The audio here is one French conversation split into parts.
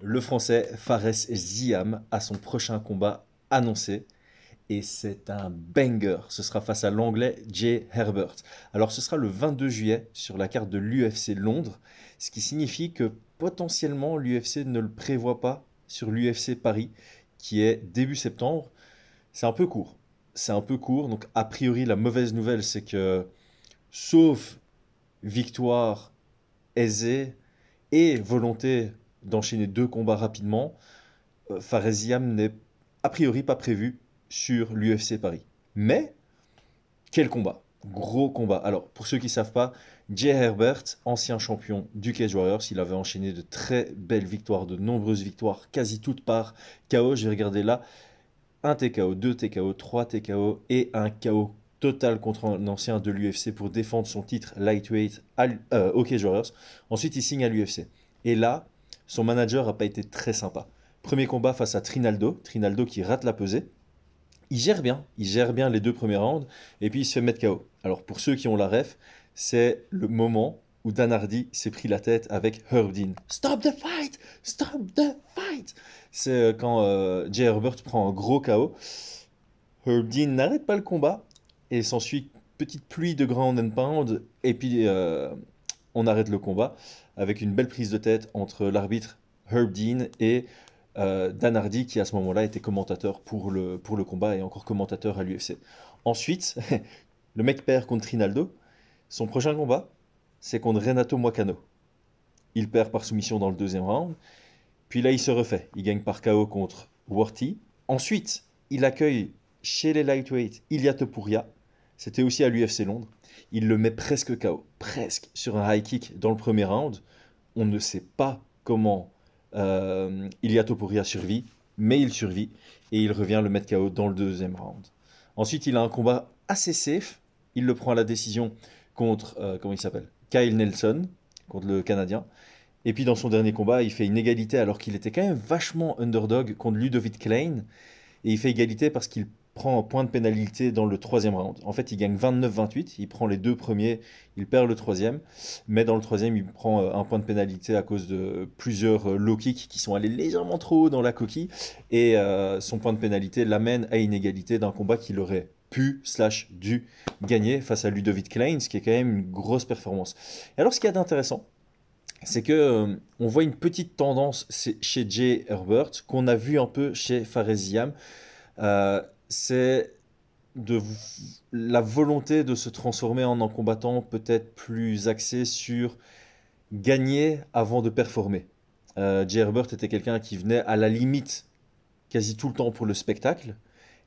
Le Français Fares Ziam a son prochain combat annoncé et c'est un banger. Ce sera face à l'Anglais Jay Herbert. Alors ce sera le 22 juillet sur la carte de l'UFC Londres, ce qui signifie que potentiellement l'UFC ne le prévoit pas sur l'UFC Paris qui est début septembre. C'est un peu court. C'est un peu court, donc a priori la mauvaise nouvelle c'est que sauf victoire aisée et volonté d'enchaîner deux combats rapidement, Faresiam n'est a priori pas prévu sur l'UFC Paris. Mais quel combat! Gros combat. Alors, pour ceux qui ne savent pas, Jay Herbert, ancien champion du Cage Warriors, il avait enchaîné de très belles victoires, de nombreuses victoires, quasi toutes par KO. J'ai regardé là, un TKO, deux TKO, trois TKO et un KO total contre un ancien de l'UFC pour défendre son titre lightweight au Cage Warriors. Ensuite, il signe à l'UFC. Et là, son manager n'a pas été très sympa. Premier combat face à Trinaldo, Trinaldo qui rate la pesée. Il gère bien les deux premiers rounds, et puis il se fait mettre KO. Alors pour ceux qui ont la ref, c'est le moment où Dan Hardy s'est pris la tête avec Herb Dean. Stop the fight! Stop the fight! C'est quand Jay Herbert prend un gros KO. Herb Dean n'arrête pas le combat, et s'ensuit petite pluie de ground and pound, et puis on arrête le combat avec une belle prise de tête entre l'arbitre Herb Dean et Dan Hardy qui à ce moment-là était commentateur pour le combat et encore commentateur à l'UFC. Ensuite, le mec perd contre Rinaldo. Son prochain combat, c'est contre Renato Moicano. Il perd par soumission dans le deuxième round. Puis là, il se refait. Il gagne par KO contre Worthy. Ensuite, il accueille chez les lightweight Ilia Topuria. C'était aussi à l'UFC Londres. Il le met presque KO. Presque sur un high kick dans le premier round. On ne sait pas comment Ilia Topuria survit, mais il survit et il revient le mettre KO dans le deuxième round. Ensuite, il a un combat assez safe. Il le prend à la décision contre, comment il s'appelle? Kyle Nelson, contre le Canadien. Et puis dans son dernier combat, il fait une égalité alors qu'il était quand même vachement underdog contre Ludovic Klein. Et il fait égalité parce qu'il prend un point de pénalité dans le troisième round. En fait, il gagne 29-28, il prend les deux premiers, il perd le troisième, mais dans le troisième, il prend un point de pénalité à cause de plusieurs low kicks qui sont allés légèrement trop haut dans la coquille, et son point de pénalité l'amène à une égalité d'un combat qu'il aurait pu/dû gagner face à Ludovic Klein, ce qui est quand même une grosse performance. Et alors, ce qu'il y a d'intéressant, c'est que on voit une petite tendance chez Jay Herbert qu'on a vu un peu chez Faresiam. C'est de la volonté de se transformer en un combattant peut-être plus axé sur gagner avant de performer. Jay Herbert était quelqu'un qui venait à la limite quasi tout le temps pour le spectacle,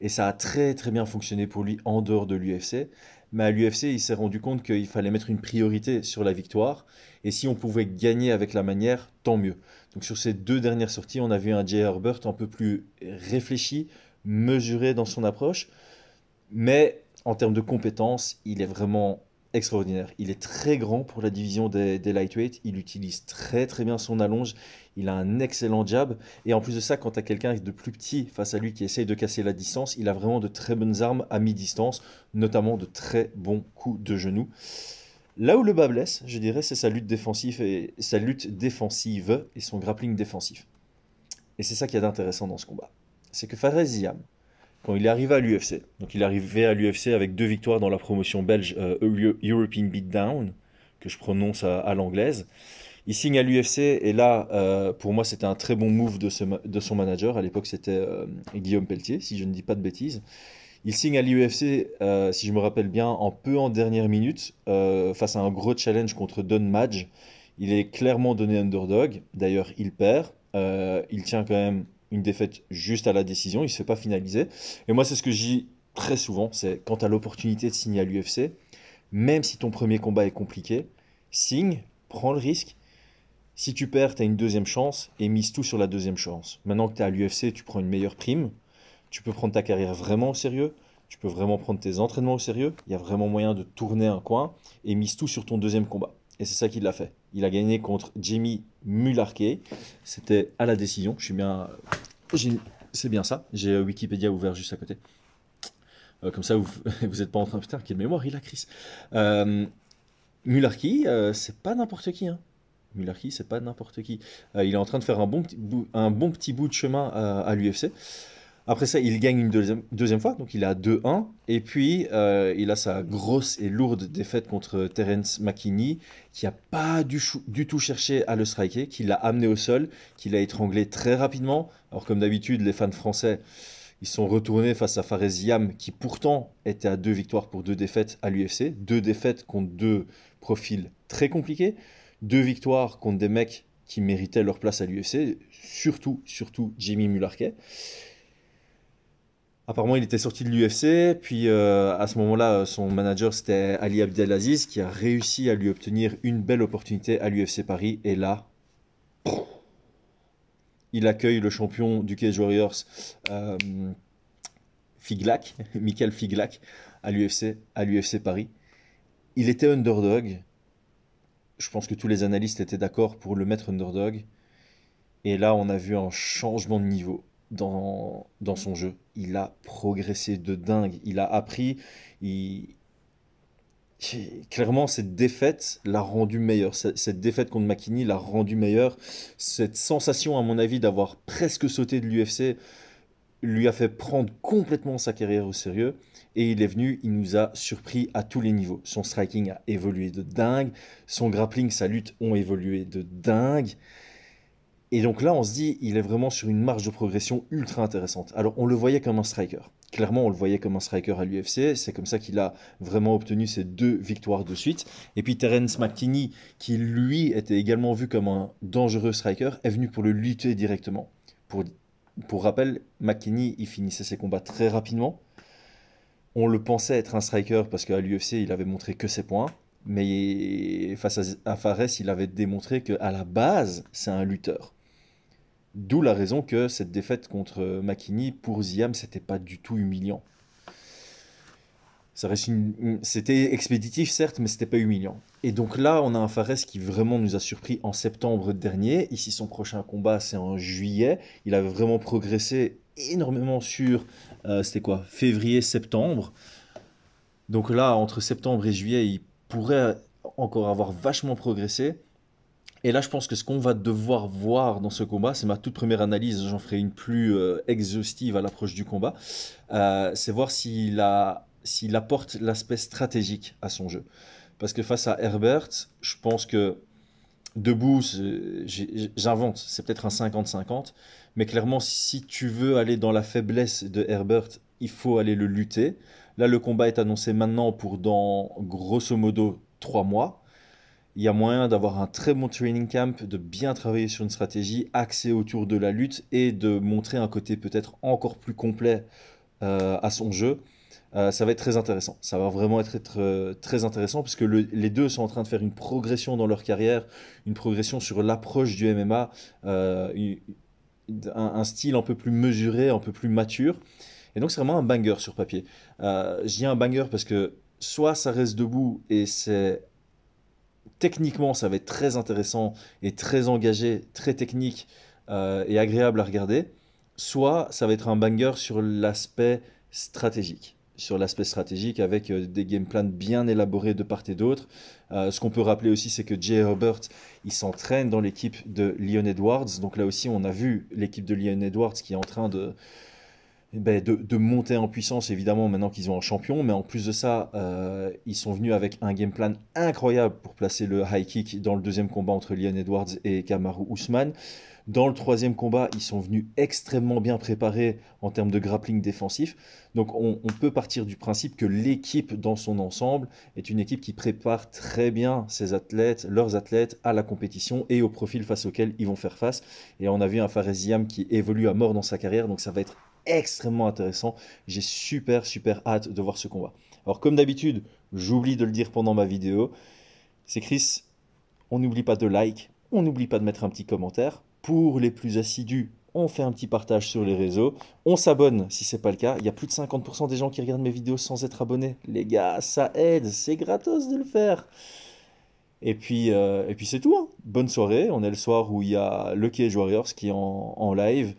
et ça a très très bien fonctionné pour lui en dehors de l'UFC. Mais à l'UFC, il s'est rendu compte qu'il fallait mettre une priorité sur la victoire, et si on pouvait gagner avec la manière, tant mieux. Donc sur ces deux dernières sorties, on a vu un Jay Herbert un peu plus réfléchi, mesuré dans son approche, mais en termes de compétences, il est vraiment extraordinaire. Il est très grand pour la division des lightweight. Il utilise très très bien son allonge. Il a un excellent jab. Et en plus de ça, quand tu as quelqu'un de plus petit face à lui qui essaye de casser la distance, il a vraiment de très bonnes armes à mi-distance, notamment de très bons coups de genoux. Là où le bas blesse, je dirais, c'est sa lutte défensive et son grappling défensif. Et c'est ça qui est intéressant dans ce combat. C'est que Fares Ziam, quand il est arrivé à l'UFC. Donc il est arrivé à l'UFC avec deux victoires dans la promotion belge European Beatdown, que je prononce à l'anglaise. Il signe à l'UFC et là, pour moi, c'était un très bon move de son manager. À l'époque, c'était Guillaume Pelletier, si je ne dis pas de bêtises. Il signe à l'UFC, si je me rappelle bien, en dernière minute, face à un gros challenge contre Don Madge. Il est clairement donné underdog. D'ailleurs, il perd. Il tient quand même une défaite juste à la décision. Il ne se fait pas finaliser. Et moi, c'est ce que je dis très souvent. C'est quand tu as l'opportunité de signer à l'UFC, même si ton premier combat est compliqué, signe, prends le risque. Si tu perds, tu as une deuxième chance et mise tout sur la deuxième chance. Maintenant que tu es à l'UFC, tu prends une meilleure prime. Tu peux prendre ta carrière vraiment au sérieux. Tu peux vraiment prendre tes entraînements au sérieux. Il y a vraiment moyen de tourner un coin et mise tout sur ton deuxième combat. Et c'est ça qu'il a fait. Il a gagné contre Jamie Mullarkey. C'était à la décision. Je suis bien. C'est bien ça. J'ai Wikipédia ouvert juste à côté. Comme ça, vous n'êtes pas en train. Putain, quelle mémoire il a, Chris. Mullarkey, c'est pas n'importe qui, hein. Mullarky, c'est pas n'importe qui. Il est en train de faire un bon petit bout de chemin à l'UFC. Après ça, il gagne une deuxième fois, donc il est à 2-1. Et puis, il a sa grosse et lourde défaite contre Terence McKinney, qui a pas du tout cherché à le striker, qui l'a amené au sol, qui l'a étranglé très rapidement. Alors, comme d'habitude, les fans français, ils sont retournés face à Fares Ziam, qui pourtant était à 2 victoires pour 2 défaites à l'UFC. 2 défaites contre 2 profils très compliqués. 2 victoires contre des mecs qui méritaient leur place à l'UFC, surtout Jimmy Mullarkey. Apparemment, il était sorti de l'UFC, puis à ce moment-là, son manager c'était Ali Abdelaziz qui a réussi à lui obtenir une belle opportunité à l'UFC Paris. Et là, il accueille le champion du Cage Warriors, euh, Figlak, Michael Figlak, à l'UFC Paris. Il était underdog. Je pense que tous les analystes étaient d'accord pour le mettre underdog. Et là, on a vu un changement de niveau dans son jeu. Il a progressé de dingue. Il a appris. Il... Clairement, cette défaite l'a rendu meilleur. Cette défaite contre McKinney l'a rendu meilleur. Cette sensation, à mon avis, d'avoir presque sauté de l'UFC lui a fait prendre complètement sa carrière au sérieux. Et il est venu, il nous a surpris à tous les niveaux. Son striking a évolué de dingue. Son grappling, sa lutte ont évolué de dingue. Et donc là, on se dit, il est vraiment sur une marge de progression ultra intéressante. Alors, on le voyait comme un striker. Clairement, on le voyait comme un striker à l'UFC. C'est comme ça qu'il a vraiment obtenu ses 2 victoires de suite. Et puis Terence McKinney, qui lui était également vu comme un dangereux striker, est venu pour le lutter directement. Pour, pour rappel, McKinney, il finissait ses combats très rapidement. On le pensait être un striker parce qu'à l'UFC, il avait montré que ses points. Mais face à Fares, il avait démontré qu'à la base, c'est un lutteur. D'où la raison que cette défaite contre McKinney, pour Ziam, c'était pas du tout humiliant. C'était expéditif, certes, mais c'était pas humiliant. Et donc là, on a un Fares qui vraiment nous a surpris en septembre dernier. Ici, son prochain combat, c'est en juillet. Il avait vraiment progressé énormément sur, c'était quoi, février-septembre. Donc là, entre septembre et juillet, il pourrait encore avoir vachement progressé. Et là, je pense que ce qu'on va devoir voir dans ce combat, c'est ma toute première analyse, j'en ferai une plus exhaustive à l'approche du combat, c'est voir s'il apporte l'aspect stratégique à son jeu. Parce que face à Herbert, je pense que debout, j'invente, c'est peut-être un 50-50, mais clairement, si tu veux aller dans la faiblesse de Herbert, il faut aller le lutter. Là, le combat est annoncé maintenant pour dans grosso modo 3 mois. Il y a moyen d'avoir un très bon training camp, de bien travailler sur une stratégie axée autour de la lutte et de montrer un côté peut-être encore plus complet à son jeu. Ça va être très intéressant. Ça va vraiment être très intéressant parce que les deux sont en train de faire une progression dans leur carrière, une progression sur l'approche du MMA, un style un peu plus mesuré, un peu plus mature. Et donc c'est vraiment un banger sur papier. Je dis un banger parce que soit ça reste debout et c'est techniquement, ça va être très intéressant et très engagé, très technique et agréable à regarder. Soit ça va être un banger sur l'aspect stratégique. Sur l'aspect stratégique avec des game plans bien élaborés de part et d'autre. Ce qu'on peut rappeler aussi, c'est que Jay Herbert, il s'entraîne dans l'équipe de Leon Edwards. Donc là aussi, on a vu l'équipe de Leon Edwards qui est en train de monter en puissance, évidemment, maintenant qu'ils ont un champion. Mais en plus de ça, ils sont venus avec un game plan incroyable pour placer le high kick dans le deuxième combat entre Leon Edwards et Kamaru Usman. Dans le troisième combat, ils sont venus extrêmement bien préparés en termes de grappling défensif. Donc on peut partir du principe que l'équipe dans son ensemble est une équipe qui prépare très bien ses athlètes, leurs athlètes à la compétition et au profil face auquel ils vont faire face. Et on a vu un Fares Ziam qui évolue à mort dans sa carrière, donc ça va être extrêmement intéressant. J'ai super hâte de voir ce combat. Alors comme d'habitude, j'oublie de le dire pendant ma vidéo, c'est Chris, on n'oublie pas de like, on n'oublie pas de mettre un petit commentaire. Pour les plus assidus, on fait un petit partage sur les réseaux. On s'abonne si c'est pas le cas. Il y a plus de 50% des gens qui regardent mes vidéos sans être abonnés. Les gars, ça aide, c'est gratos de le faire. Et puis c'est tout, hein. Bonne soirée. On est le soir où il y a le Cage Warriors qui est en live.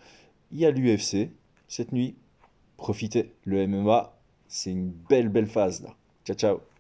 Il y a l'UFC cette nuit. Profitez. Le MMA, c'est une belle phase là. Ciao ciao.